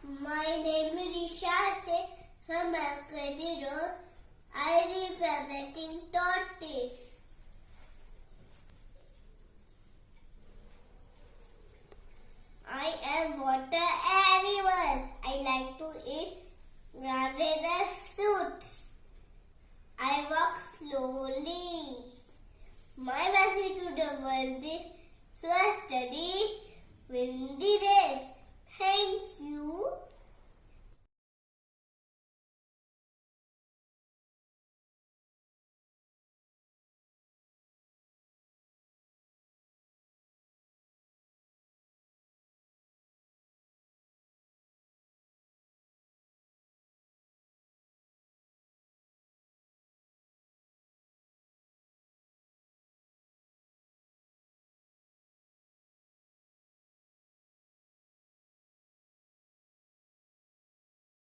My name is Isha from LKG Road. I representing Tortoise. I am water animal. I like to eat grasses and fruits. I walk slowly. My message to the world is so steady, windy days. Thank you.